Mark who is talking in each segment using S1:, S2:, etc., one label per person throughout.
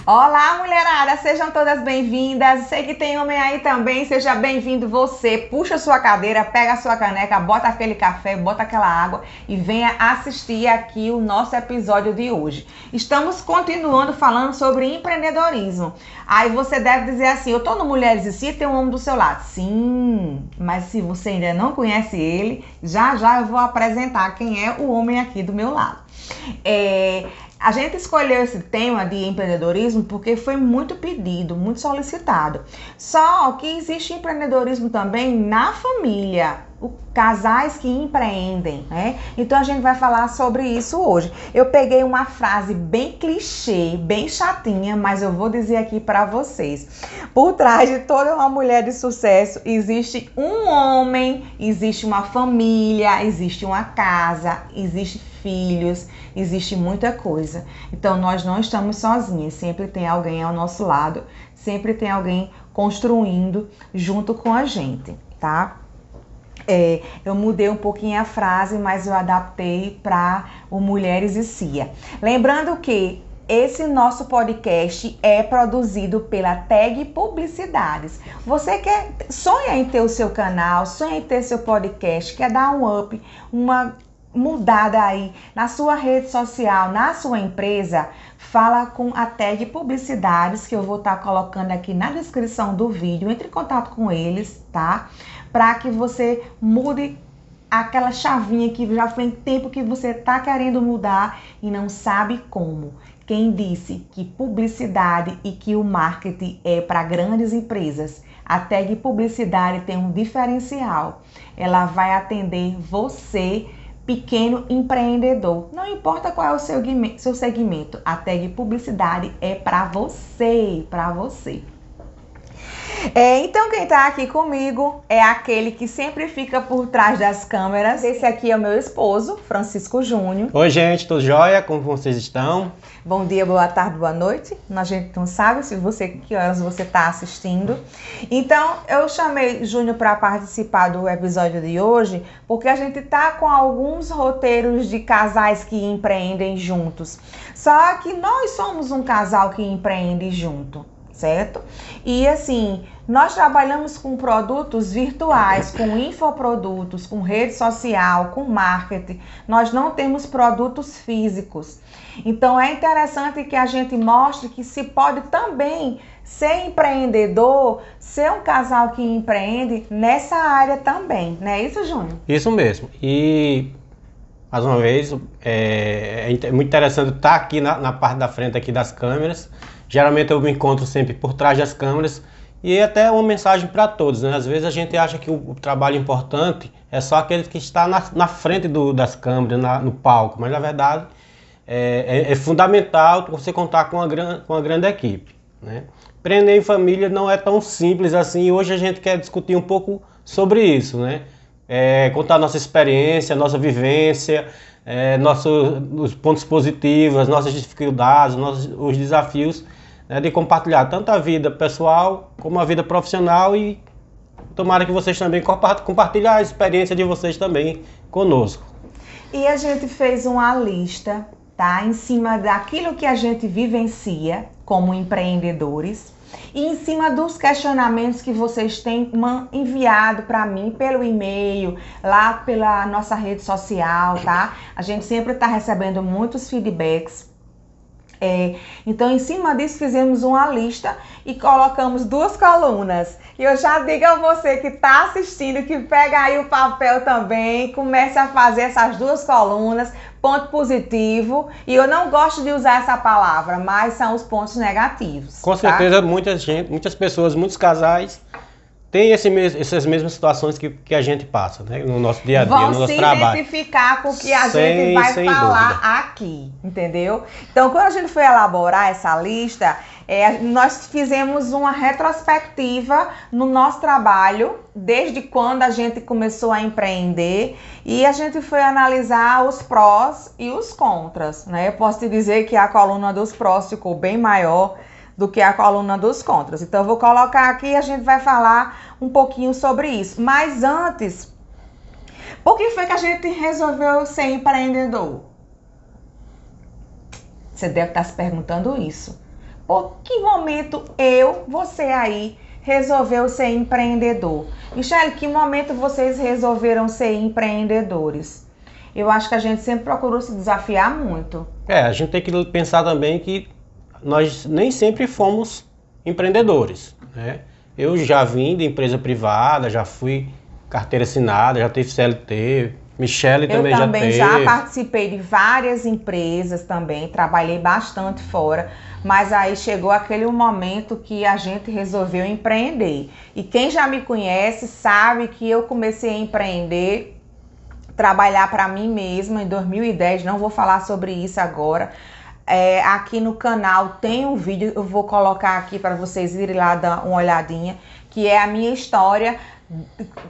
S1: Olá, mulherada, sejam todas bem-vindas. Sei que tem homem aí também, seja bem-vindo você. Puxa sua cadeira, pega a sua caneca, bota aquele café, bota aquela água e venha assistir aqui o nosso episódio de hoje. Estamos continuando falando sobre empreendedorismo. Aí você deve dizer assim, eu tô no Mulheres e Si, tem um homem do seu lado. Sim, mas se você ainda não conhece ele, já eu vou apresentar quem é o homem aqui do meu lado. A gente escolheu esse tema de empreendedorismo porque foi muito pedido, muito solicitado. Só que existe empreendedorismo também na família, casais que empreendem, né? Então a gente vai falar sobre isso hoje. Eu peguei uma frase bem clichê, bem chatinha, mas eu vou dizer aqui para vocês. Por trás de toda uma mulher de sucesso existe um homem, existe uma família, existe uma casa, existe filhos, existe muita coisa. Então nós não estamos sozinhos, sempre tem alguém ao nosso lado, sempre tem alguém construindo junto com a gente, tá? Eu mudei um pouquinho a frase, mas eu adaptei para o Mulheres e Cia. Lembrando que esse nosso podcast é produzido pela Tag Publicidades. Você sonha em ter o seu canal, sonha em ter seu podcast, quer dar um up, uma mudada aí na sua rede social, na sua empresa, fala com a Tag Publicidades, que eu vou estar colocando aqui na descrição do vídeo. Entre em contato com eles, tá? Para que você mude aquela chavinha que já tem tempo que você está querendo mudar e não sabe como. Quem disse que publicidade e que o marketing é para grandes empresas? A Tag Publicidade tem um diferencial. Ela vai atender você, pequeno empreendedor. Não importa qual é o seu segmento, a Tag Publicidade é para você, Então quem tá aqui comigo é aquele que sempre fica por trás das câmeras. Esse aqui é o meu esposo, Francisco Júnior.
S2: Oi gente, tudo jóia? Como vocês estão?
S1: Bom dia, boa tarde, boa noite. A gente não sabe que horas você está assistindo. Então eu chamei Júnior para participar do episódio de hoje porque a gente tá com alguns roteiros de casais que empreendem juntos. Só que nós somos um casal que empreende junto, certo? E assim, nós trabalhamos com produtos virtuais, com infoprodutos, com rede social, com marketing. Nós não temos produtos físicos. Então é interessante que a gente mostre que se pode também ser empreendedor, ser um casal que empreende nessa área também, não é isso, Júnior?
S2: Isso mesmo. E mais uma vez, é muito interessante estar aqui na parte da frente aqui das câmeras. Geralmente eu me encontro sempre por trás das câmeras e até uma mensagem para todos, né? Às vezes a gente acha que o trabalho importante é só aquele que está na frente das câmeras, no palco, mas na verdade é fundamental você contar com uma grande equipe, né? Empreender em família não é tão simples assim e hoje a gente quer discutir um pouco sobre isso, né? Contar nossa experiência, nossa vivência, os pontos positivos, as nossas dificuldades, os desafios, né, de compartilhar tanto a vida pessoal como a vida profissional e tomara que vocês também compartilhem a experiência de vocês também conosco.
S1: E a gente fez uma lista, tá? Em cima daquilo que a gente vivencia como empreendedores e em cima dos questionamentos que vocês têm enviado para mim pelo e-mail, lá pela nossa rede social, tá? A gente sempre está recebendo muitos feedbacks. Então, em cima disso, fizemos uma lista e colocamos 2 colunas. E eu já digo a você que está assistindo, que pega aí o papel também, comece a fazer essas 2 colunas, ponto positivo. E eu não gosto de usar essa palavra, mas são os pontos negativos.
S2: Com certeza, muitas pessoas, muitos casais têm essas mesmas situações que a gente passa, né? No nosso dia a dia, no nosso trabalho.
S1: Vão se identificar com o que a gente vai falar dúvida. Aqui, entendeu? Então, quando a gente foi elaborar essa lista, nós fizemos uma retrospectiva no nosso trabalho, desde quando a gente começou a empreender, e a gente foi analisar os prós e os contras, né? Eu posso te dizer que a coluna dos prós ficou bem maior do que a coluna dos contras. Então eu vou colocar aqui e a gente vai falar um pouquinho sobre isso. Mas antes, por que foi que a gente resolveu ser empreendedor? Você deve estar se perguntando isso. Por que momento você aí, resolveu ser empreendedor? Michele, que momento vocês resolveram ser empreendedores? Eu acho que a gente sempre procurou se desafiar muito.
S2: A gente tem que pensar também que nós nem sempre fomos empreendedores, né? Eu já vim de empresa privada, já fui carteira assinada, já tive CLT, Michele também já teve.
S1: Eu também já participei de várias empresas também, trabalhei bastante fora, mas aí chegou aquele momento que a gente resolveu empreender. E quem já me conhece sabe que eu comecei a empreender, trabalhar para mim mesma em 2010, não vou falar sobre isso agora. Aqui no canal tem um vídeo, eu vou colocar aqui para vocês irem lá dar uma olhadinha, que é a minha história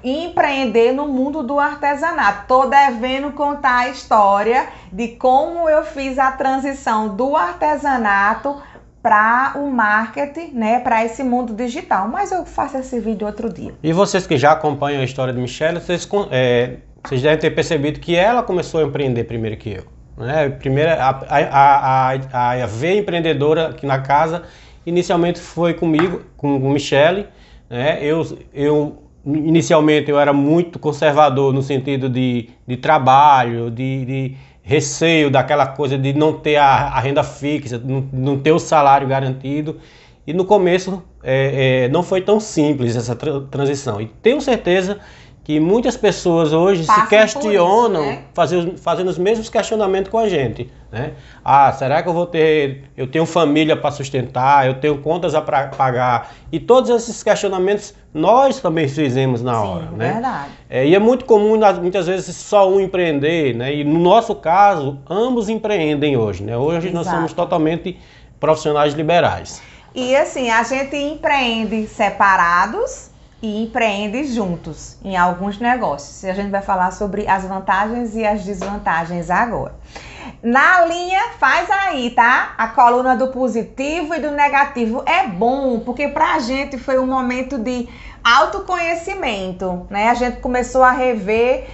S1: empreender no mundo do artesanato. Tô devendo contar a história de como eu fiz a transição do artesanato para o marketing, né, para esse mundo digital, mas eu faço esse vídeo outro dia.
S2: E vocês que já acompanham a história de Michele, vocês devem ter percebido que ela começou a empreender primeiro que eu. Né? Primeiro, a veia empreendedora aqui na casa, inicialmente foi comigo, com Michele. Né? Inicialmente eu era muito conservador no sentido de trabalho, de receio daquela coisa de não ter a renda fixa, não ter o salário garantido. E no começo não foi tão simples essa transição. E tenho certeza que muitas pessoas hoje se questionam, né? fazendo os mesmos questionamentos com a gente, né? Será que eu tenho família para sustentar, eu tenho contas a pagar? E todos esses questionamentos nós também fizemos na hora, né?
S1: Verdade.
S2: E é muito comum, muitas vezes, só um empreender, né? E no nosso caso, ambos empreendem hoje, né? Hoje nós somos totalmente profissionais liberais.
S1: E assim, a gente empreende separados e empreende juntos em alguns negócios. A gente vai falar sobre as vantagens e as desvantagens agora. Na linha, faz aí, tá? A coluna do positivo e do negativo. É bom, porque pra gente foi um momento de autoconhecimento, né? A gente começou a rever,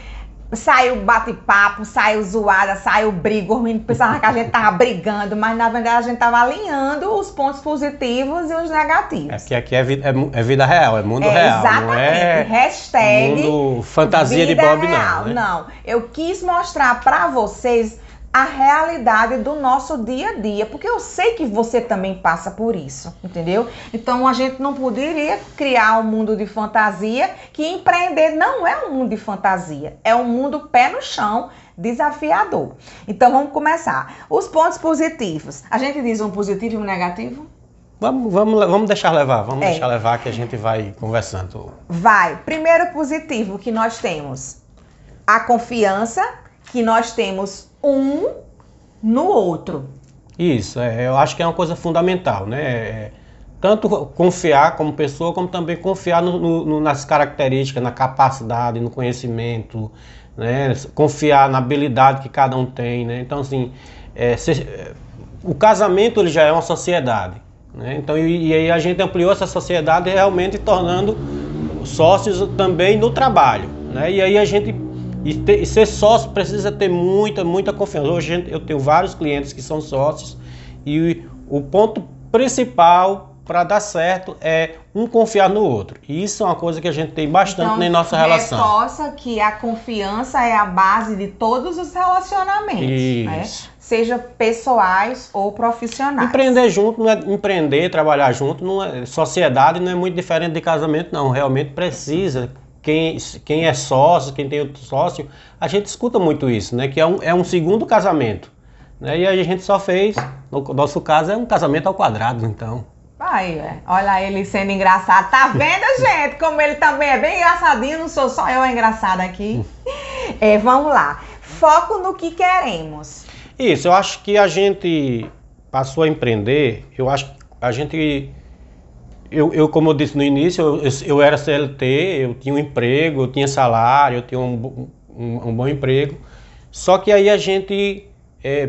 S1: saiu bate-papo, saiu zoada, saiu briga, os meninos pensavam que a gente tava brigando, mas na verdade a gente tava alinhando os pontos positivos e os negativos.
S2: Aqui é vida real, é mundo real.
S1: Exatamente,
S2: não é
S1: hashtag
S2: mundo fantasia de Bob
S1: real,
S2: não, né?
S1: Não, eu quis mostrar pra vocês a realidade do nosso dia a dia, porque eu sei que você também passa por isso, entendeu? Então a gente não poderia criar um mundo de fantasia, que empreender não é um mundo de fantasia, é um mundo pé no chão, desafiador. Então vamos começar. Os pontos positivos. A gente diz um positivo e um negativo?
S2: Vamos deixar levar, deixar levar que a gente vai conversando.
S1: Vai. Primeiro positivo que nós temos, a confiança que nós temos um no outro.
S2: Isso, eu acho que é uma coisa fundamental, né? Tanto confiar como pessoa, como também confiar nas características, na capacidade, no conhecimento, né? Confiar na habilidade que cada um tem, né? Então, assim, o casamento ele já é uma sociedade, né? Então, e aí a gente ampliou essa sociedade realmente tornando sócios também no trabalho, né? E aí a gente E ser sócio precisa ter muita confiança. Hoje eu tenho vários clientes que são sócios e o ponto principal para dar certo é um confiar no outro. E isso é uma coisa que a gente tem bastante na nossa relação.
S1: Reforça que a confiança é a base de todos os relacionamentos, né? Seja pessoais ou profissionais.
S2: Empreender junto, não é empreender, trabalhar junto, não é, sociedade não é muito diferente de casamento, não. Realmente precisa. Quem é sócio, quem tem outro sócio, a gente escuta muito isso, né? Que é um segundo casamento, né? E a gente só fez, no nosso caso, é um casamento ao quadrado, então.
S1: Olha ele sendo engraçado. Tá vendo, gente? Como ele também é bem engraçadinho, não sou só eu engraçada aqui. Vamos lá. Foco no que queremos.
S2: Isso, eu acho que a gente passou a empreender, eu acho que a gente... como eu disse no início, eu era CLT, eu tinha um emprego, eu tinha salário, eu tinha um bom emprego. Só que aí a gente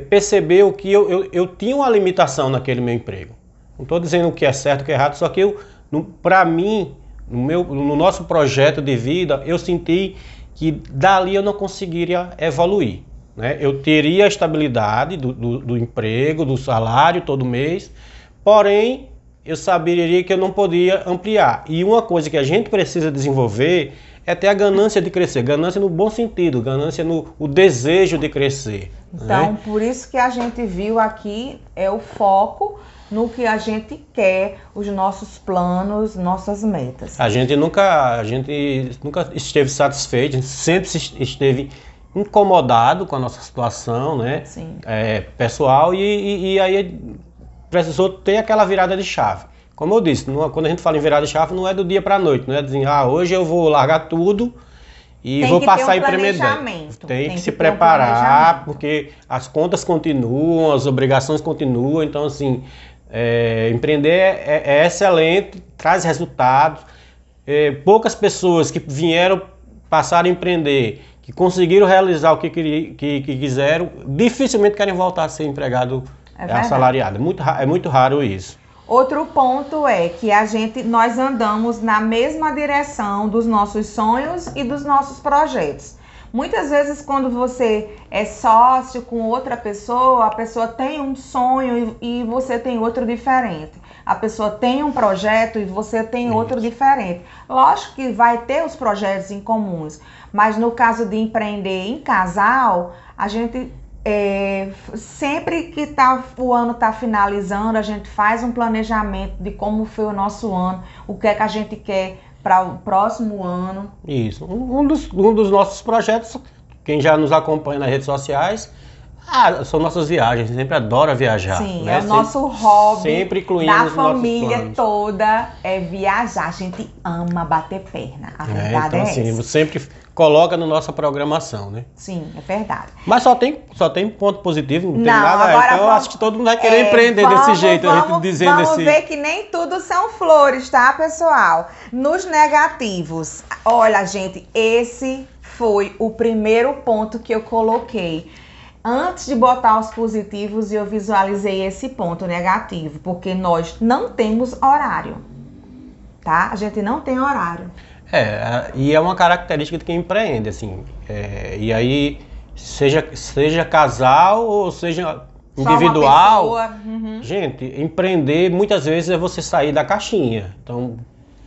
S2: percebeu que eu tinha uma limitação naquele meu emprego. Não estou dizendo o que é certo, o que é errado, só que para mim, no nosso projeto de vida, eu senti que dali eu não conseguiria evoluir, né? Eu teria a estabilidade do emprego, do salário todo mês, porém, eu saberia que eu não podia ampliar. E uma coisa que a gente precisa desenvolver é ter a ganância de crescer, ganância no bom sentido, ganância no o desejo de crescer.
S1: Então,
S2: né?
S1: por isso que a gente viu aqui o foco no que a gente quer, os nossos planos, nossas metas.
S2: A gente nunca esteve satisfeito, a gente sempre esteve incomodado com a nossa situação, né?
S1: Sim.
S2: Pessoal, e aí precisou ter aquela virada de chave. Como eu disse, quando a gente fala em virada de chave, não é do dia para a noite, não é dizer, hoje eu vou largar tudo e vou passar em primeiro. Tem que se preparar, porque as contas continuam, as obrigações continuam, então assim, empreender é excelente, traz resultados. Poucas pessoas que vieram passar a empreender, que conseguiram realizar o que quiseram, dificilmente querem voltar a ser empregado assalariado. É muito raro isso.
S1: Outro ponto é que nós andamos na mesma direção dos nossos sonhos e dos nossos projetos. Muitas vezes, quando você é sócio com outra pessoa, a pessoa tem um sonho e você tem outro diferente. A pessoa tem um projeto e você tem outro diferente. Lógico que vai ter os projetos em comuns, mas no caso de empreender em casal, a gente sempre que o ano está finalizando, a gente faz um planejamento de como foi o nosso ano, o que é que a gente quer para o próximo ano.
S2: Isso. Um dos nossos projetos, quem já nos acompanha nas redes sociais, são nossas viagens. A gente sempre adora viajar.
S1: Sim,
S2: né?
S1: É o nosso hobby
S2: sempre incluindo
S1: da
S2: os nossos
S1: família
S2: planos.
S1: Toda, é viajar. A gente ama bater perna. A verdade
S2: então,
S1: é
S2: assim,
S1: essa.
S2: você sempre coloca na nossa programação, né?
S1: Sim, é verdade.
S2: Mas só tem ponto positivo, não tem nada.
S1: Agora
S2: Então eu acho que todo mundo vai querer empreender desse jeito, a gente dizendo
S1: vamos ver que nem tudo são flores, tá, pessoal? Nos negativos, olha, gente, esse foi o primeiro ponto que eu coloquei. Antes de botar os positivos, eu visualizei esse ponto negativo, porque nós não temos horário, tá? A gente não tem horário.
S2: E é uma característica de quem empreende, assim. E aí, seja casal ou seja individual,
S1: só uma pessoa.
S2: Gente, empreender muitas vezes é você sair da caixinha. Então,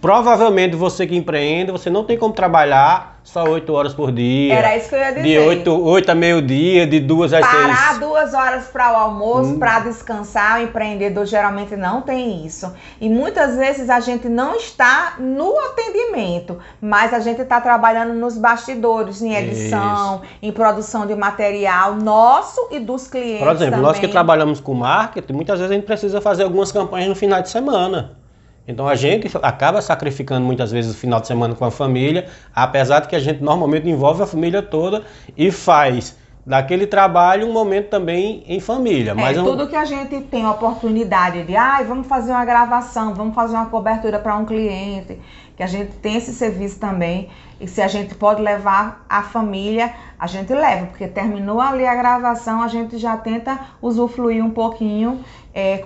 S2: provavelmente você que empreende, você não tem como trabalhar só 8 horas por dia.
S1: Era isso que eu ia dizer.
S2: De 8 a meio-dia, de 2 às 6.
S1: Parar 2 horas para o almoço, para descansar. O empreendedor geralmente não tem isso. E muitas vezes a gente não está no atendimento, mas a gente está trabalhando nos bastidores, em edição, em produção de material nosso e dos clientes.
S2: Por exemplo,
S1: também.
S2: Nós que trabalhamos com marketing, muitas vezes a gente precisa fazer algumas campanhas no final de semana. Então a gente acaba sacrificando muitas vezes o final de semana com a família, apesar de que a gente normalmente envolve a família toda e faz daquele trabalho um momento também em família. Mas
S1: tudo que a gente tem a oportunidade de, vamos fazer uma gravação, vamos fazer uma cobertura para um cliente, que a gente tem esse serviço também, e se a gente pode levar a família, a gente leva, porque terminou ali a gravação, a gente já tenta usufruir um pouquinho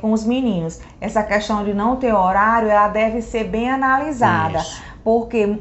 S1: com os meninos. Essa questão de não ter horário, ela deve ser bem analisada. Isso. Porque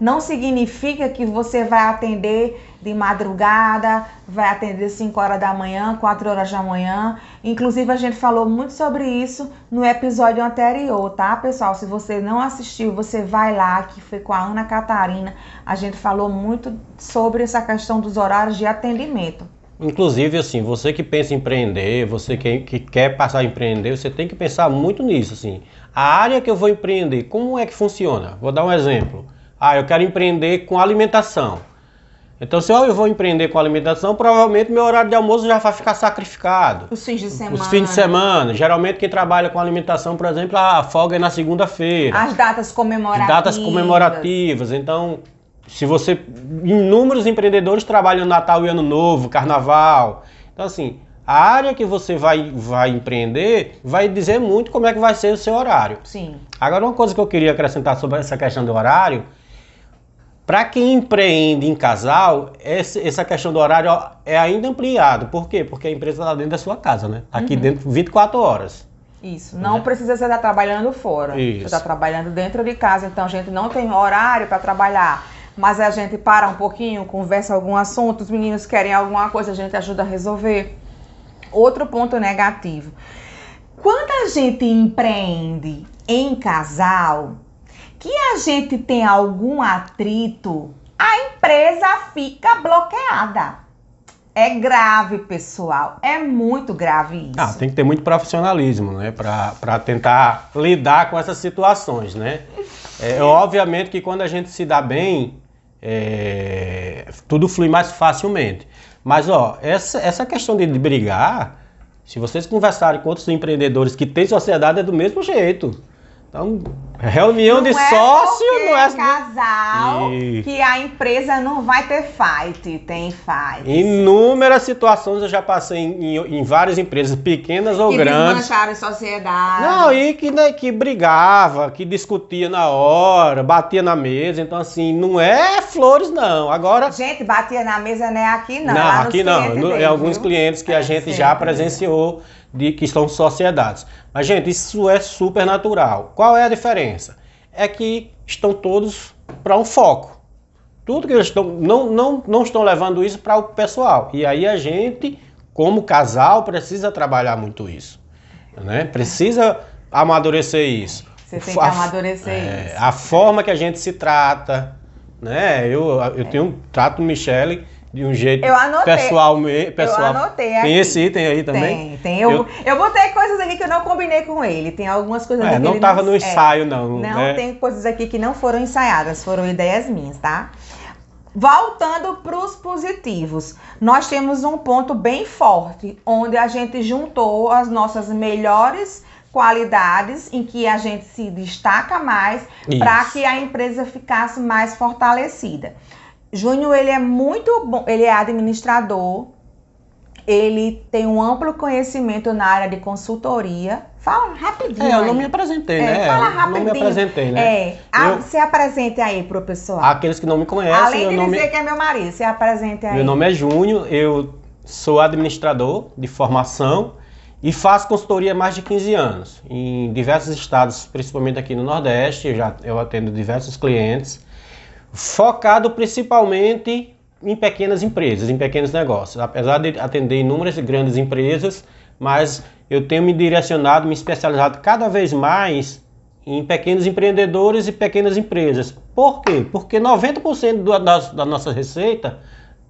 S1: não significa que você vai atender de madrugada, vai atender 5 horas da manhã, 4 horas da manhã. Inclusive, a gente falou muito sobre isso no episódio anterior, tá, pessoal? Se você não assistiu, você vai lá, que foi com a Ana Catarina. A gente falou muito sobre essa questão dos horários de atendimento.
S2: Inclusive, assim, você que pensa em empreender, você que quer passar a empreender, você tem que pensar muito nisso, assim. A área que eu vou empreender, como é que funciona? Vou dar um exemplo. Eu quero empreender com alimentação. Então, se eu vou empreender com alimentação, provavelmente meu horário de almoço já vai ficar sacrificado.
S1: Os fins de semana.
S2: Os fins de semana. Geralmente, quem trabalha com alimentação, por exemplo, a folga é na segunda-feira.
S1: As datas comemorativas.
S2: Datas comemorativas. Então, se você... Inúmeros empreendedores trabalham Natal e Ano Novo, Carnaval. Então, assim, a área que você vai empreender vai dizer muito como é que vai ser o seu horário.
S1: Sim.
S2: Agora, uma coisa que eu queria acrescentar sobre essa questão do horário, para quem empreende em casal, essa questão do horário é ainda ampliado. Por quê? Porque a empresa está dentro da sua casa, né? Aqui dentro, 24 horas.
S1: Isso, não precisa você estar trabalhando fora.
S2: Isso.
S1: Você está trabalhando dentro de casa, então a gente não tem horário para trabalhar. Mas a gente para um pouquinho, conversa algum assunto, os meninos querem alguma coisa, a gente ajuda a resolver. Outro ponto negativo. Quando a gente empreende em casal, que a gente tem algum atrito, a empresa fica bloqueada. É grave, pessoal. É muito grave isso.
S2: Tem que ter muito profissionalismo, né? Para tentar lidar com essas situações, né? Obviamente que quando a gente se dá bem, tudo flui mais facilmente. Mas, essa questão de brigar, se vocês conversarem com outros empreendedores que têm sociedade, é do mesmo jeito. Então, reunião de sócio não é
S1: casal que a empresa não vai ter fight, tem fight.
S2: Inúmeras situações eu já passei em várias empresas, pequenas ou grandes.
S1: Que desmancharam sociedade.
S2: Não, e que brigava, que discutia na hora, batia na mesa. Então, assim, não é flores, não. Agora...
S1: Gente, batia na mesa não é aqui, não.
S2: Não, aqui não. Em alguns clientes que a gente já presenciou, que estão sociedades. Mas, gente, isso é super natural. Qual é a diferença? É que estão todos para um foco. Tudo que eles não estão levando isso para o pessoal. E aí a gente, como casal, precisa trabalhar muito isso. Né? Precisa amadurecer isso.
S1: Você tem que amadurecer isso.
S2: A forma que a gente se trata. Né? Eu trato Michele de um jeito pessoal.
S1: Eu anotei aqui.
S2: Tem esse item aí também?
S1: Tem. Eu botei coisas aqui que eu não combinei com ele. Tem algumas coisas aqui que
S2: não
S1: ele
S2: estava no ensaio, não.
S1: Não, tem coisas aqui que não foram ensaiadas, foram ideias minhas, tá? Voltando para os positivos, nós temos um ponto bem forte, onde a gente juntou as nossas melhores qualidades, em que a gente se destaca mais, para que a empresa ficasse mais fortalecida. Júnior, ele é muito bom, ele é administrador, ele tem um amplo conhecimento na área de consultoria. Fala rapidinho.
S2: Eu não me apresentei, né?
S1: Fala rapidinho.
S2: Não me apresentei, né?
S1: Se apresente aí pro pessoal.
S2: Aqueles que não me conhecem.
S1: Além de dizer que é meu marido, se apresente aí.
S2: Meu nome é Júnior, eu sou administrador de formação e faço consultoria há mais de 15 anos. Em diversos estados, principalmente aqui no Nordeste, eu atendo diversos clientes. Focado principalmente em pequenas empresas, em pequenos negócios. Apesar de atender inúmeras grandes empresas, mas eu tenho me direcionado, me especializado cada vez mais em pequenos empreendedores e pequenas empresas. Por quê? Porque 90% da nossa receita,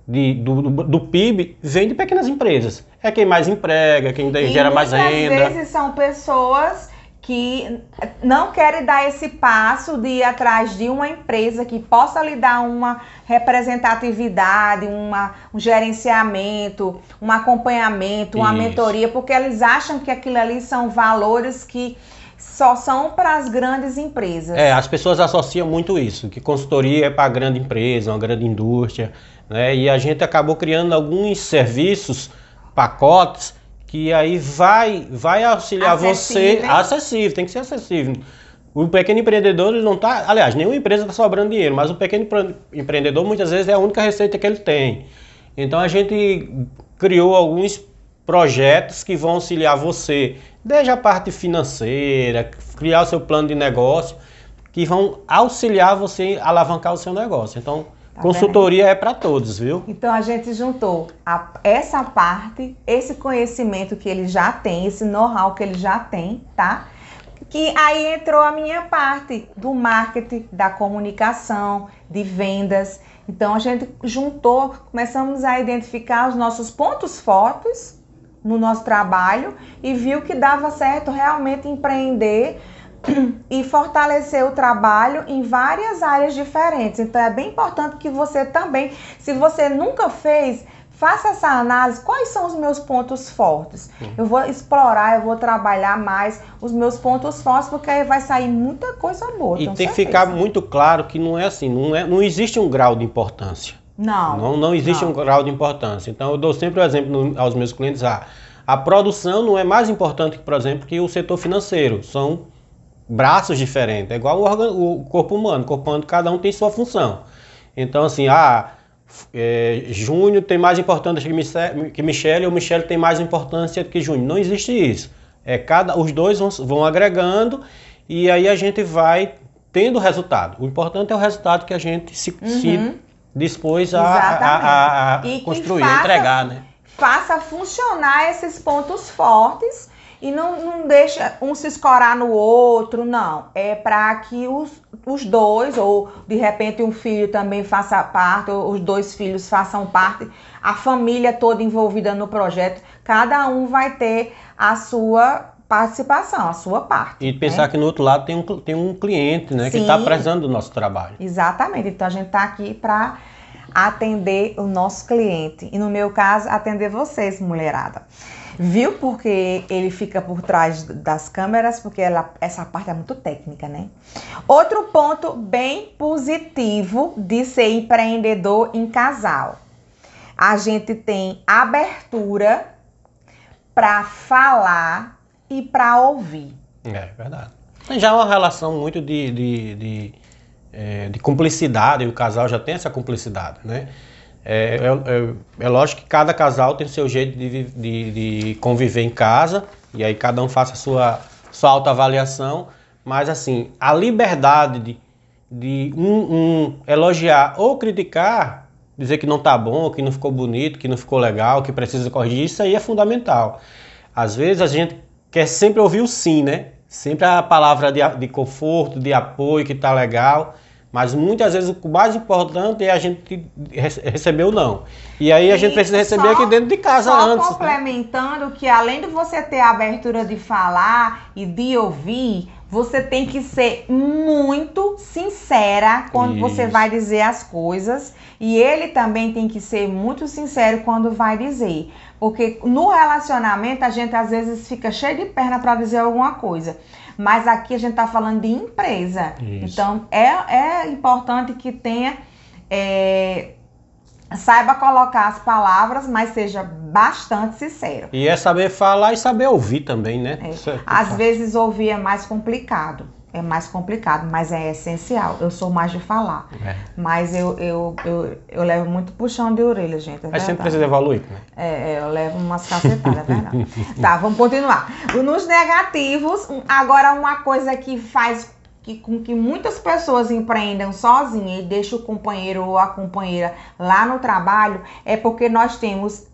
S2: do PIB, vem de pequenas empresas. É quem mais emprega, quem gera mais renda.
S1: Muitas vezes são pessoas que não querem dar esse passo de ir atrás de uma empresa que possa lhe dar uma representatividade, um gerenciamento, um acompanhamento, uma mentoria, porque eles acham que aquilo ali são valores que só são para as grandes empresas.
S2: As pessoas associam muito isso, que consultoria é para a grande empresa, uma grande indústria, né? E a gente acabou criando alguns serviços, pacotes, que aí vai auxiliar você, acessível, tem que ser acessível. O pequeno empreendedor, ele não está, aliás, nenhuma empresa está sobrando dinheiro, mas o pequeno empreendedor muitas vezes é a única receita que ele tem. Então a gente criou alguns projetos que vão auxiliar você, desde a parte financeira, criar o seu plano de negócio, que vão auxiliar você a alavancar o seu negócio. Então, consultoria é para todos, viu?
S1: Então a gente juntou essa parte, esse conhecimento que ele já tem, esse know-how que ele já tem, tá? Que aí entrou a minha parte do marketing, da comunicação, de vendas. Então a gente juntou, começamos a identificar os nossos pontos fortes no nosso trabalho e viu que dava certo realmente empreender e fortalecer o trabalho em várias áreas diferentes. Então é bem importante que você também, se você nunca fez, faça essa análise, quais são os meus pontos fortes. Eu vou explorar, eu vou trabalhar mais os meus pontos fortes, porque aí vai sair muita coisa boa.
S2: E tem que ficar muito claro que não é assim, não existe um grau de importância. Não existe um grau de importância. Então eu dou sempre o exemplo aos meus clientes, a produção não é mais importante, por exemplo, que o setor financeiro. São braços diferentes, é igual o corpo humano. O corpo humano, cada um tem sua função. Então, assim, Júnior tem mais importância que Michele, ou Michele tem mais importância que Júnior. Não existe isso. Os dois vão agregando e aí a gente vai tendo resultado. O importante é o resultado que a gente se dispôs a construir, a entregar, né?
S1: Faça funcionar esses pontos fortes E não deixa um se escorar no outro, não. É para que os dois, ou de repente um filho também faça parte, ou os dois filhos façam parte, a família toda envolvida no projeto, cada um vai ter a sua participação, a sua parte.
S2: E pensar, né, que no outro lado tem um cliente, né, que está precisando do nosso trabalho.
S1: Exatamente. Então a gente está aqui para atender o nosso cliente. E no meu caso, atender vocês, mulherada. Viu? Porque ele fica por trás das câmeras, porque essa parte é muito técnica, né? Outro ponto bem positivo de ser empreendedor em casal. A gente tem abertura para falar e para ouvir.
S2: É verdade. Já é uma relação muito de cumplicidade, e o casal já tem essa cumplicidade, né? É lógico que cada casal tem o seu jeito de conviver em casa, e aí cada um faça a sua autoavaliação, mas assim, a liberdade de um elogiar ou criticar, dizer que não tá bom, que não ficou bonito, que não ficou legal, que precisa corrigir, isso aí é fundamental. Às vezes a gente quer sempre ouvir o sim, né? Sempre a palavra de conforto, de apoio, que tá legal. Mas muitas vezes o mais importante é a gente receber o não. E aí a gente precisa receber aqui dentro de casa antes.
S1: Só complementando, né, que além de você ter a abertura de falar e de ouvir, você tem que ser muito sincera quando você vai dizer as coisas. E ele também tem que ser muito sincero quando vai dizer. Porque no relacionamento a gente às vezes fica cheio de perna para dizer alguma coisa. Mas aqui a gente está falando de empresa. Isso. Então, é importante que tenha, saiba colocar as palavras, mas seja bastante sincero.
S2: E é saber falar e saber ouvir também, né?
S1: Às vezes ouvir é mais complicado. Mas é essencial. Eu sou mais de falar. Mas eu levo muito puxão de orelha, gente.
S2: Mas sempre precisa evoluir,
S1: né? Eu levo umas cacetadas, é verdade. Tá, vamos continuar. Nos negativos, agora uma coisa que faz com que muitas pessoas empreendam sozinhas e deixam o companheiro ou a companheira lá no trabalho, é porque nós temos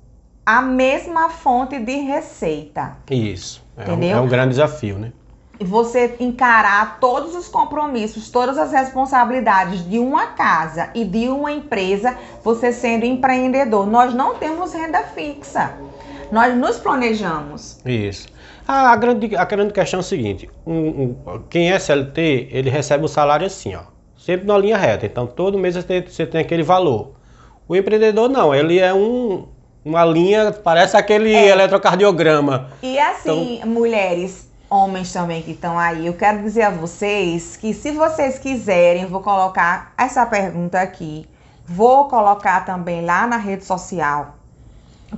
S1: a mesma fonte de receita.
S2: Isso. É um grande desafio, né?
S1: Você encarar todos os compromissos, todas as responsabilidades de uma casa e de uma empresa, você sendo empreendedor. Nós não temos renda fixa. Nós nos planejamos.
S2: Isso. A grande questão é o seguinte, quem é CLT, ele recebe o salário assim, ó, sempre na linha reta. Então, todo mês você tem aquele valor. O empreendedor não, ele é uma linha, parece aquele eletrocardiograma.
S1: E assim, então, mulheres, homens também que estão aí, eu quero dizer a vocês que se vocês quiserem, eu vou colocar essa pergunta aqui, vou colocar também lá na rede social,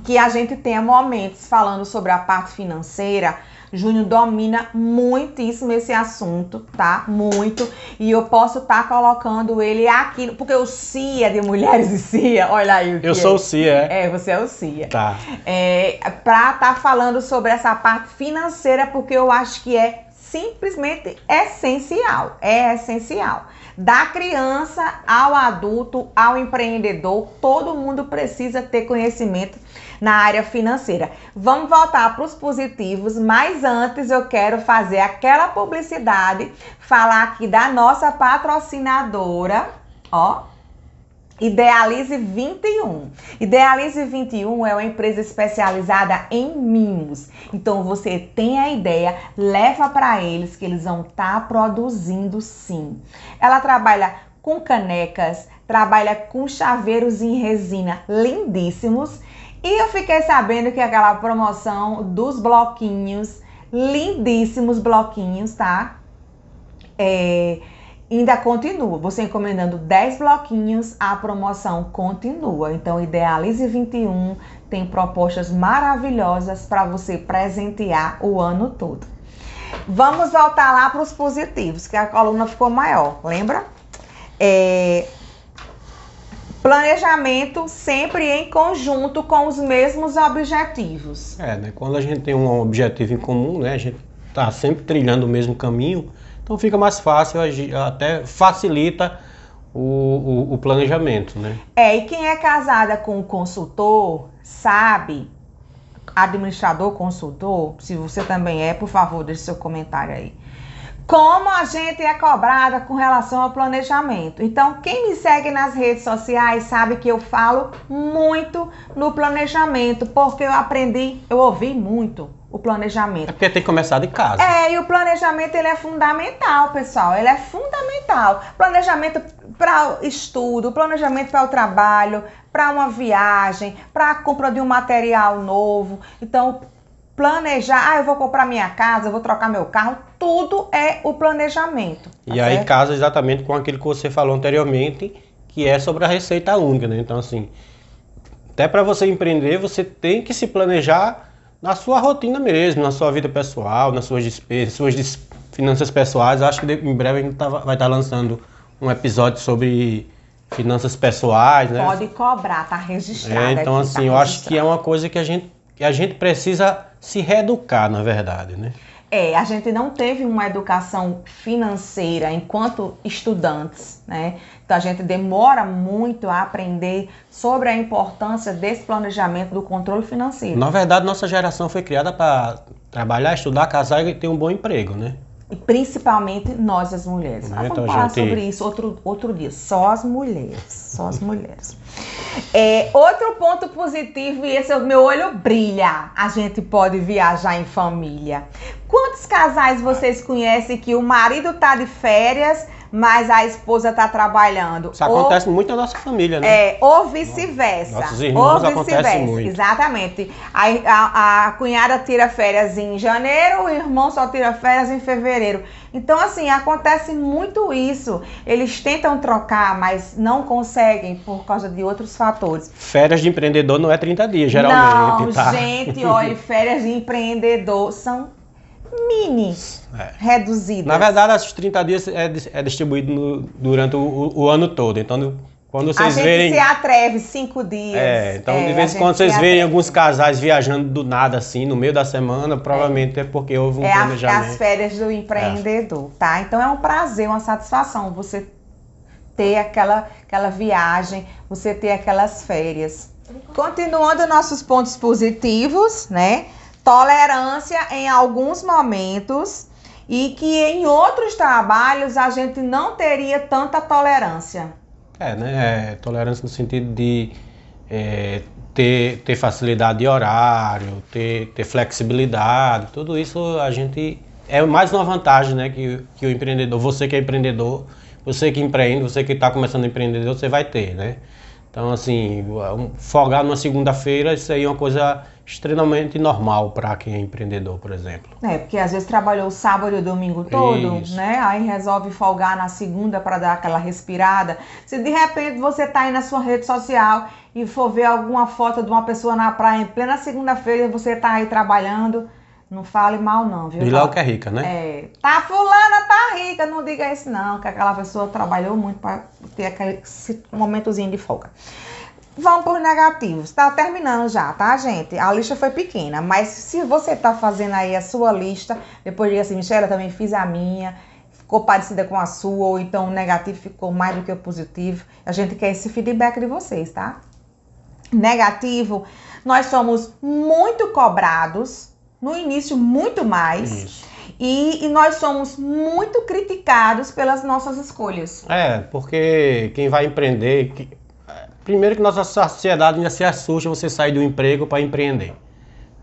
S1: que a gente tenha momentos falando sobre a parte financeira. Júnior domina muitíssimo esse assunto, tá? Muito. E eu posso estar colocando ele aqui, porque o CIA de Mulheres e CIA, olha aí o que
S2: eu sou o CIA,
S1: você é o CIA.
S2: Tá.
S1: Pra estar falando sobre essa parte financeira, porque eu acho que é simplesmente essencial. É essencial. Da criança ao adulto, ao empreendedor, todo mundo precisa ter conhecimento na área financeira. Vamos voltar para os positivos, mas antes eu quero fazer aquela publicidade, falar aqui da nossa patrocinadora, ó, Idealize 21. Idealize 21 é uma empresa especializada em mimos. Então você tem a ideia, leva para eles que eles vão estar produzindo sim. Ela trabalha com canecas, trabalha com chaveiros em resina lindíssimos. E eu fiquei sabendo que aquela promoção dos bloquinhos, lindíssimos bloquinhos, tá? Ainda continua. Você encomendando 10 bloquinhos, a promoção continua. Então, Idealize 21 tem propostas maravilhosas para você presentear o ano todo. Vamos voltar lá para os positivos, que a coluna ficou maior, lembra? Planejamento sempre em conjunto com os mesmos objetivos.
S2: Né? Quando a gente tem um objetivo em comum, né? A gente está sempre trilhando o mesmo caminho, então fica mais fácil, até facilita o planejamento, né?
S1: E quem é casada com um consultor sabe administrador, consultor, se você também é, por favor, deixe seu comentário aí. Como a gente é cobrada com relação ao planejamento. Então, quem me segue nas redes sociais sabe que eu falo muito no planejamento, porque eu ouvi muito o planejamento.
S2: É porque tem que começar de casa.
S1: E o planejamento, ele é fundamental, pessoal. Ele é fundamental. Planejamento para estudo, planejamento para o trabalho, para uma viagem, para a compra de um material novo. Então, planejar, eu vou comprar minha casa, eu vou trocar meu carro, tudo é o planejamento.
S2: E aí casa exatamente com aquilo que você falou anteriormente, que é sobre a receita única, né? Então, assim, até para você empreender, você tem que se planejar na sua rotina mesmo, na sua vida pessoal, nas suas despesas, suas finanças pessoais. Acho que em breve a gente vai estar lançando um episódio sobre finanças pessoais, né?
S1: Pode cobrar, tá registrado.
S2: Então,
S1: aqui,
S2: assim,
S1: tá
S2: eu
S1: registrado.
S2: acho que é uma coisa que a gente precisa se reeducar, na verdade, né?
S1: A gente não teve uma educação financeira enquanto estudantes, né? Então a gente demora muito a aprender sobre a importância desse planejamento do controle financeiro.
S2: Na verdade, nossa geração foi criada para trabalhar, estudar, casar e ter um bom emprego, né?
S1: E principalmente nós, as mulheres.
S2: Então,
S1: Vamos falar sobre isso outro dia. Só as mulheres. Só as mulheres. Outro ponto positivo, e esse é o meu olho brilha. A gente pode viajar em família. Quantos casais vocês conhecem que o marido tá de férias, mas a esposa tá trabalhando?
S2: Isso acontece muito na nossa família, né?
S1: Ou vice-versa.
S2: Nossos irmãos acontece muito.
S1: Exatamente. A cunhada tira férias em janeiro, o irmão só tira férias em fevereiro. Então, assim, acontece muito isso. Eles tentam trocar, mas não conseguem por causa de outros fatores.
S2: Férias de empreendedor não é 30 dias, geralmente.
S1: Não,
S2: tá?
S1: gente, olha, férias de empreendedor são reduzidas.
S2: Na verdade, esses 30 dias é distribuído durante o ano todo. Então, quando vocês verem...
S1: se atreve 5 dias.
S2: Então, de vez em quando vocês verem alguns casais viajando do nada, assim, no meio da semana, provavelmente é porque houve um planejamento.
S1: As férias do empreendedor, tá? Então, é um prazer, uma satisfação você ter aquela viagem, você ter aquelas férias. Continuando nossos pontos positivos, né? Tolerância em alguns momentos e que em outros trabalhos a gente não teria tanta tolerância.
S2: Tolerância no sentido de ter facilidade de horário, ter flexibilidade, tudo isso a gente... É mais uma vantagem, né, que o empreendedor, você que é empreendedor, você que empreende, você que está começando a empreender, você vai ter, né? Então, assim, folgar numa segunda-feira, isso aí é uma coisa extremamente normal para quem é empreendedor, por exemplo.
S1: Porque às vezes trabalhou o sábado e o domingo todo,
S2: Isso.
S1: né? Aí resolve folgar na segunda para dar aquela respirada. Se de repente você tá aí na sua rede social e for ver alguma foto de uma pessoa na praia em plena segunda-feira e você tá aí trabalhando, não fale mal não, viu?
S2: E lá o que é rica, né?
S1: Fulana tá rica, não diga isso não, que aquela pessoa trabalhou muito para ter aquele momentozinho de folga. Vamos por negativos. Tá terminando já, tá, gente? A lista foi pequena, mas se você tá fazendo aí a sua lista, depois diga assim, Michelle, eu também fiz a minha, ficou parecida com a sua, ou então o negativo ficou mais do que o positivo. A gente quer esse feedback de vocês, tá? Negativo, nós somos muito cobrados, no início muito mais.
S2: Isso.
S1: E nós somos muito criticados pelas nossas escolhas.
S2: Porque quem vai empreender... Primeiro que nossa sociedade ainda se assusta você sair do emprego para empreender,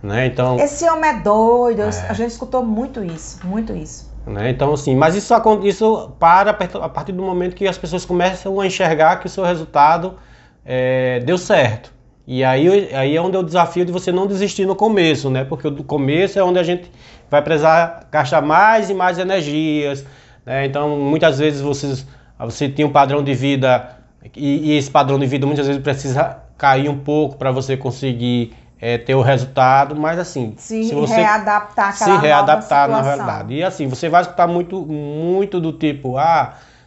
S2: né? Então,
S1: esse homem é doido, a gente escutou muito isso, né?
S2: Então, assim, mas isso para a partir do momento que as pessoas começam a enxergar que o seu resultado deu certo. E aí é onde é o desafio de você não desistir no começo, né? Porque o começo é onde a gente vai precisar gastar mais e mais energias, né? Então, muitas vezes você tinha um padrão de vida... E esse padrão de vida muitas vezes precisa cair um pouco para você conseguir ter o resultado, mas assim...
S1: Se você readaptar àquela
S2: readaptar
S1: nova
S2: na verdade. E assim, você vai escutar muito do tipo,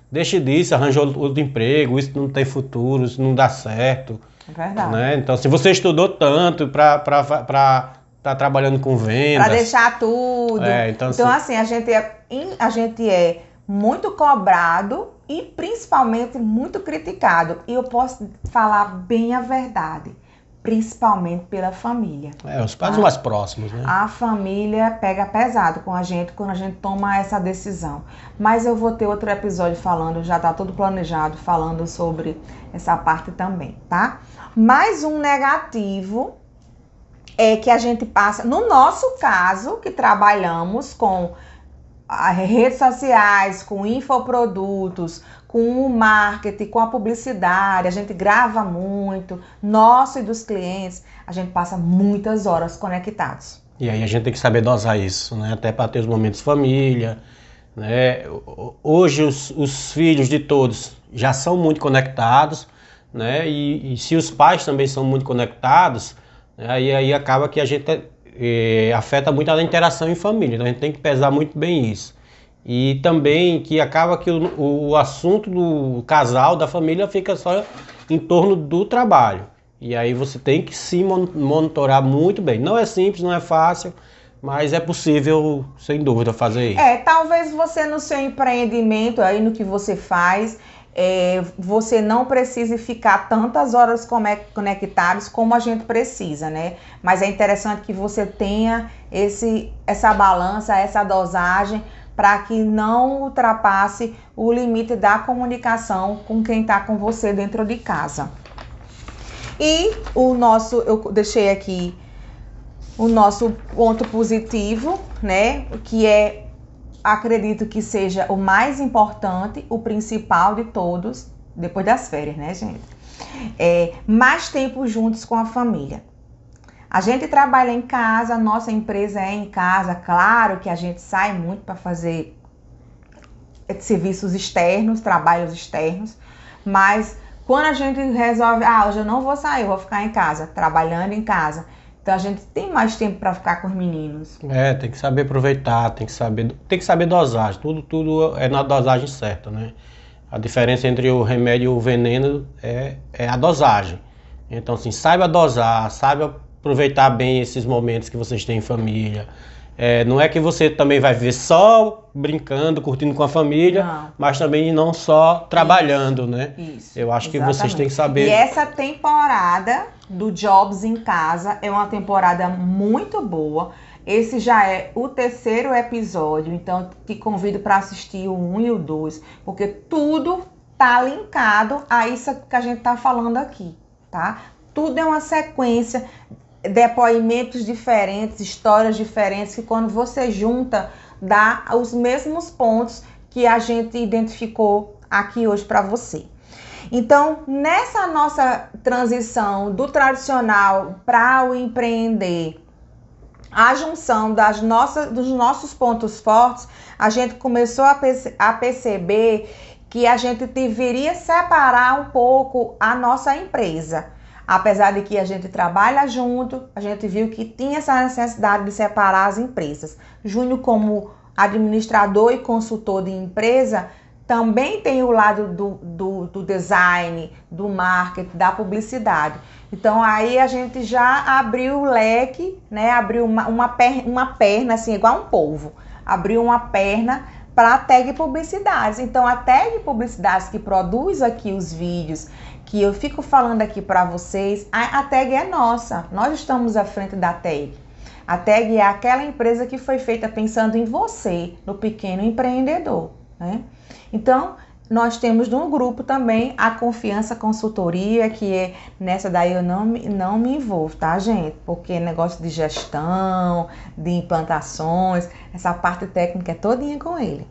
S2: deixa disso, arranjou outro emprego, isso não tem futuro, isso não dá certo.
S1: É verdade.
S2: Né? Então, se você estudou tanto para estar trabalhando com vendas...
S1: Para deixar tudo. Então assim, a gente é muito cobrado e principalmente muito criticado. E eu posso falar bem a verdade. principalmente pela família.
S2: Os pais mais próximos, né?
S1: A família pega pesado com a gente quando a gente toma essa decisão. Mas eu vou ter outro episódio falando, já está tudo planejado, falando sobre essa parte também, tá? Mais um negativo é que a gente passa, no nosso caso, que trabalhamos com redes sociais, com infoprodutos, com o marketing, com a publicidade, a gente grava muito, nosso e dos clientes, a gente passa muitas horas conectados.
S2: E aí a gente tem que saber dosar isso, né? Até para ter os momentos família, né? Hoje os filhos de todos já são muito conectados, né? E se os pais também são muito conectados, né? Aí acaba que a gente afeta muito a interação em família, então a gente tem que pesar muito bem isso. E também que acaba que o assunto do casal, da família, fica só em torno do trabalho. E aí você tem que se monitorar muito bem. Não é simples, não é fácil, mas é possível, sem dúvida, fazer isso.
S1: Talvez você no seu empreendimento, aí no que você faz, você não precise ficar tantas horas conectados como a gente precisa, né? Mas é interessante que você tenha essa balança, essa dosagem, para que não ultrapasse o limite da comunicação com quem está com você dentro de casa. E eu deixei aqui o nosso ponto positivo, né? Que acredito que seja o mais importante, o principal de todos, depois das férias, né, gente? Mais tempo juntos com a família. A gente trabalha em casa, nossa empresa é em casa, claro que a gente sai muito para fazer serviços externos, trabalhos externos, mas quando a gente resolve, hoje eu não vou sair, eu vou ficar em casa, trabalhando em casa, então a gente tem mais tempo para ficar com os meninos.
S2: Tem que saber aproveitar, tem que saber dosagem, tudo é na dosagem certa, né? A diferença entre o remédio e o veneno é a dosagem. Então, assim, saiba dosar, saiba aproveitar bem esses momentos que vocês têm em família. Não é que você também vai viver só brincando, curtindo com a família, não, mas também não só trabalhando, isso, né?
S1: Isso,
S2: eu acho exatamente. Que vocês têm que saber.
S1: E essa temporada do Jobs em Casa é uma temporada muito boa. Esse já é o 3º episódio, então te convido para assistir o 1 e o 2, porque tudo tá linkado a isso que a gente tá falando aqui, tá? Tudo é uma sequência, depoimentos diferentes, histórias diferentes, que quando você junta, dá os mesmos pontos que a gente identificou aqui hoje para você. Então, nessa nossa transição do tradicional para o empreender, a junção dos nossos pontos fortes, a gente começou a perceber que a gente deveria separar um pouco a nossa empresa. Apesar de que a gente trabalha junto, a gente viu que tinha essa necessidade de separar as empresas. Júnior, como administrador e consultor de empresa, também tem o lado do design, do marketing, da publicidade. Então aí a gente já abriu o leque, né? Abriu uma perna, assim, igual um polvo. Abriu uma perna para a Tag Publicidades. Então a Tag Publicidades, que produz aqui os vídeos, que eu fico falando aqui para vocês, a Tag é nossa. Nós estamos à frente da Tag. A Tag é aquela empresa que foi feita pensando em você, no pequeno empreendedor, né? Então, nós temos no grupo também a Confiança Consultoria, que nessa daí eu não me envolvo, tá, gente? Porque negócio de gestão, de implantações, essa parte técnica é todinha com ele.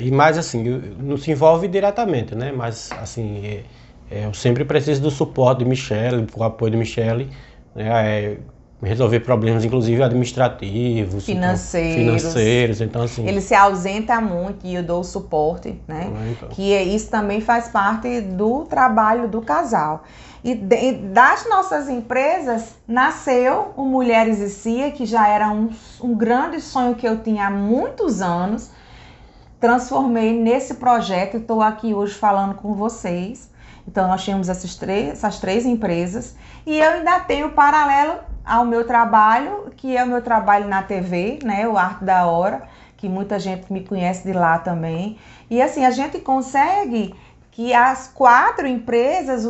S2: E mais assim, não se envolve diretamente, né? Mas assim, eu sempre preciso do suporte de Michele, do apoio de Michele, né? Resolver problemas, inclusive administrativos, financeiros. Então, assim,
S1: ele se ausenta muito e eu dou o suporte, né? Então. Que isso também faz parte do trabalho do casal. E das nossas empresas nasceu o Mulheres e CIA, que já era um grande sonho que eu tinha há muitos anos. Transformei nesse projeto e estou aqui hoje falando com vocês. Então, nós tínhamos essas três empresas e eu ainda tenho paralelo ao meu trabalho, que é o meu trabalho na TV, né? O Arte da Hora, que muita gente me conhece de lá também. E assim, a gente consegue que as 4 empresas,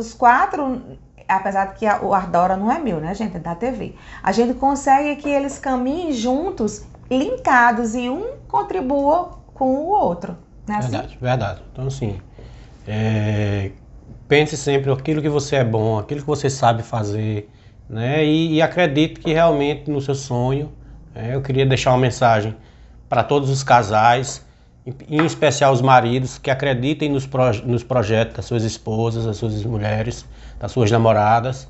S1: apesar de que o Ardora não é meu, né, gente? É da TV. A gente consegue que eles caminhem juntos, linkados, e um contribua com o outro. Não é
S2: Verdade,
S1: assim?
S2: verdade. Então, assim, pense sempre aquilo que você é bom, aquilo que você sabe fazer, né? E acredite que realmente no seu sonho, eu queria deixar uma mensagem para todos os casais, em especial os maridos, que acreditem nos projetos das suas esposas, das suas mulheres, das suas namoradas,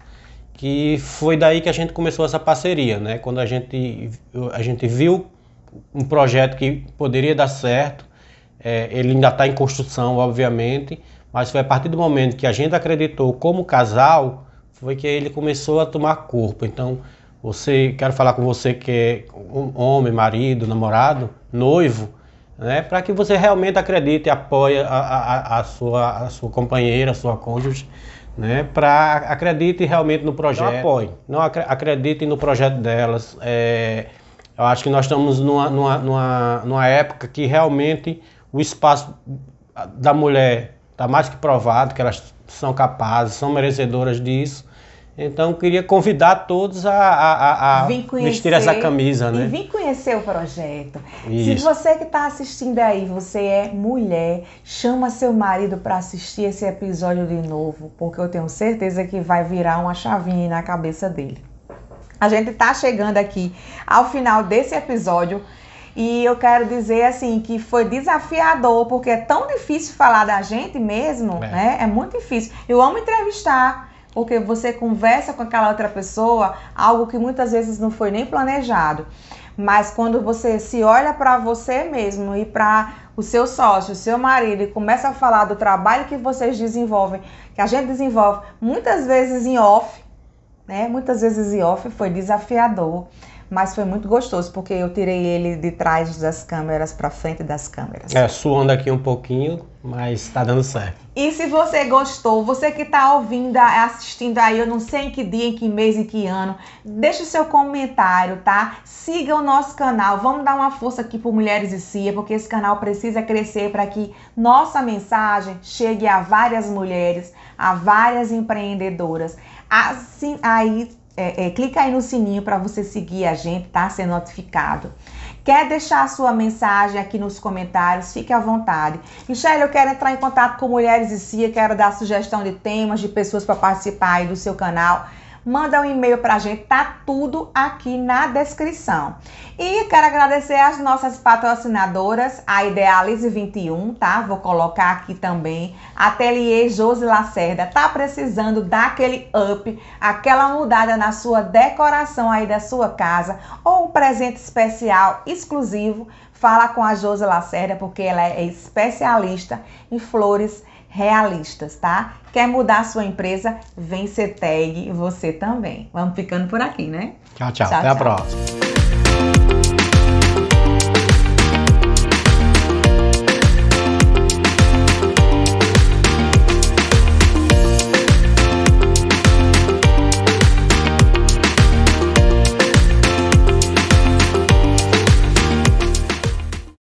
S2: que foi daí que a gente começou essa parceria, né? Quando a gente viu um projeto que poderia dar certo, ele ainda está em construção, obviamente, mas foi a partir do momento que a gente acreditou como casal, foi que ele começou a tomar corpo. Então, quero falar com você que é um homem, marido, namorado, noivo, né, para que você realmente acredite e apoie a sua companheira, a sua cônjuge, né, acredite realmente no projeto. Não apoie, não acredite no projeto delas. Eu acho que nós estamos numa época que realmente o espaço da mulher está mais que provado, que elas são capazes, são merecedoras disso. Então, eu queria convidar todos a vestir essa camisa, né?
S1: E vir conhecer o projeto.
S2: Isso.
S1: Se você que está assistindo aí, você é mulher, chama seu marido para assistir esse episódio de novo, porque eu tenho certeza que vai virar uma chavinha na cabeça dele. A gente está chegando aqui ao final desse episódio. E eu quero dizer assim que foi desafiador, porque é tão difícil falar da gente mesmo, né? É muito difícil. Eu amo entrevistar, porque você conversa com aquela outra pessoa, algo que muitas vezes não foi nem planejado. Mas quando você se olha para você mesmo e para o seu sócio, o seu marido, e começa a falar do trabalho que vocês desenvolvem, que a gente desenvolve muitas vezes em off, né? Muitas vezes em off, foi desafiador. Mas foi muito gostoso, porque eu tirei ele de trás das câmeras para frente das câmeras.
S2: Suando aqui um pouquinho, mas tá dando certo.
S1: E se você gostou, você que tá ouvindo, assistindo aí, eu não sei em que dia, em que mês, em que ano, deixa o seu comentário, tá? Siga o nosso canal, vamos dar uma força aqui pro Mulheres e CIA, porque esse canal precisa crescer para que nossa mensagem chegue a várias mulheres, a várias empreendedoras. Assim, aí... clica aí no sininho para você seguir a gente, tá? Ser notificado. Quer deixar a sua mensagem aqui nos comentários? Fique à vontade. Michelle, eu quero entrar em contato com Mulheres e CIA, quero dar sugestão de temas, de pessoas para participar aí do seu canal. Manda um e-mail pra gente, tá tudo aqui na descrição. E quero agradecer as nossas patrocinadoras, a Idealize 21, tá? Vou colocar aqui também. Ateliê Josi Lacerda, tá precisando dar aquele up, aquela mudada na sua decoração aí da sua casa, ou um presente especial, exclusivo, fala com a Josi Lacerda, porque ela é especialista em flores realistas, tá? Quer mudar a sua empresa? Vem ser tag você também. Vamos ficando por aqui, né?
S2: Tchau, tchau. Até a próxima.